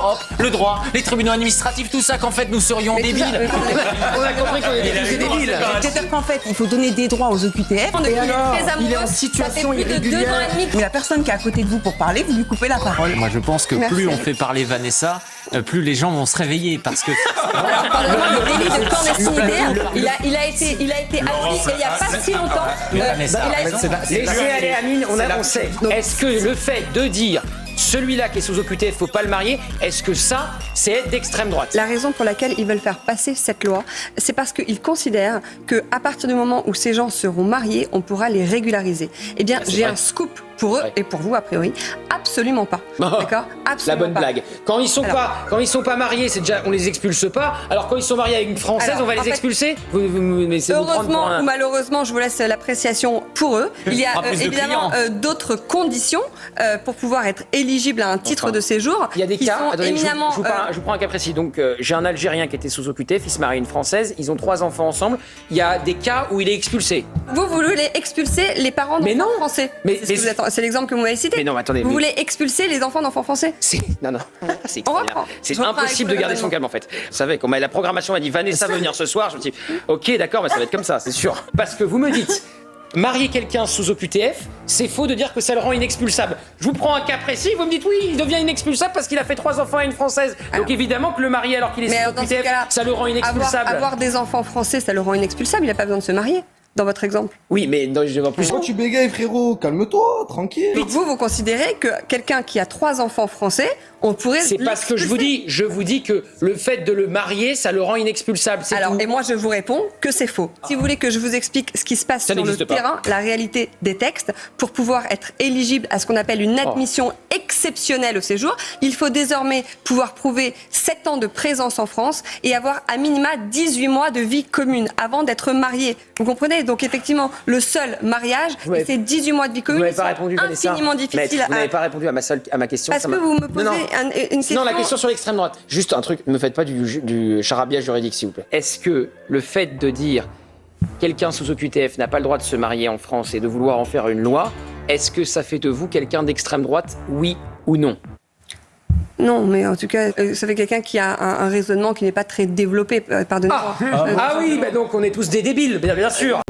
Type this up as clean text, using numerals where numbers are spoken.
l'Europe, le droit, les tribunaux administratifs, tout ça qu'en fait nous serions débiles. On a compris qu'on était tous des débiles. C'est-à-dire qu'en fait, il faut donner des droits aux OQTF. Et alors, il est en situation irrégulière. mais la personne qui est à côté de vous pour parler, vous lui coupez la parole. Moi je pense que plus on fait parler Vanessa, plus les gens vont se réveiller parce que... Le délit de clandestinité, il a été appliqué il n'y a pas si longtemps. Laissez aller Amine, on avançait. Est-ce que le fait de dire celui-là qui est sous OQTF, faut pas le marier, est-ce que ça, c'est être d'extrême droite? La raison pour laquelle ils veulent faire passer cette loi, c'est parce qu'ils considèrent qu'à partir du moment où ces gens seront mariés, on pourra les régulariser. Eh bien, j'ai un scoop pour eux et pour vous, a priori, absolument pas. D'accord? Absolument La bonne pas. blague. Quand ils sont pas mariés, c'est déjà, on les expulse pas. Alors quand ils sont mariés avec une Française, Alors, on va en les fait, expulser? Vous laissez vous prendre pour Heureusement un... ou malheureusement, je vous laisse l'appréciation pour eux. Il y a évidemment d'autres conditions pour pouvoir être éligible à un titre de séjour. Il y a des qui cas, sont attendez, éminemment, je vous prends un cas précis. Donc j'ai un Algérien qui était sous OQTF, il se marie à une Française, ils ont 3 enfants ensemble. Il y a des cas où il est expulsé. vous voulez expulser les parents Mais d'enfants non. français. Mais- C'est l'exemple que vous m'avez cité. Mais non, attendez. Vous voulez expulser les enfants d'enfants français? Non. C'est On reprend. C'est Je reprends impossible de avec garder son calme en fait. Vous savez, quand la programmation m'a dit Vanessa veut venir ce soir, je me dis ok d'accord, mais ça va être comme ça, c'est sûr. Parce que vous me dites marier quelqu'un sous OQTF, c'est faux de dire que ça le rend inexpulsable. Je vous prends un cas précis, vous me dites oui, il devient inexpulsable parce qu'il a fait 3 enfants à une Française. Donc évidemment que le marier alors qu'il est sous dans ce OQTF, cas-là, ça le rend inexpulsable. Avoir des enfants français, ça le rend inexpulsable. Il n'a pas besoin de se marier. Dans votre exemple. Oui, mais non, je vais en plus. Pourquoi tu bégayes, frérot? Calme-toi, tranquille. Donc vous considérez que quelqu'un qui a 3 enfants français, on pourrait C'est pas ce que je vous dis. Je vous dis que le fait de le marier, ça le rend inexpulsable. C'est Alors, tout. et moi je vous réponds que c'est faux. Si vous voulez que je vous explique ce qui se passe Ça sur le n'existe pas. terrain, la réalité des textes, pour pouvoir être éligible à ce qu'on appelle une admission exceptionnelle au séjour, il faut désormais pouvoir prouver 7 ans de présence en France et avoir à minima 18 mois de vie commune avant d'être marié. Vous comprenez? Donc effectivement, le seul mariage, c'est 18 mois de vie Vous commune. n'avez qui pas sont répondu, Vanessa. infiniment difficiles Maître, vous à... n'avez pas répondu à ma question. Parce ça que m'a- vous me posez Non. une question... Non, la question sur l'extrême droite. Juste un truc, ne me faites pas du charabia juridique, s'il vous plaît. Est-ce que le fait de dire quelqu'un sous OQTF n'a pas le droit de se marier en France et de vouloir en faire une loi, est-ce que ça fait de vous quelqu'un d'extrême droite, oui ou non? Non, mais en tout cas, ça fait quelqu'un qui a un raisonnement qui n'est pas très développé, pardonnez-moi. Ah oui, bah donc on est tous des débiles, bien sûr.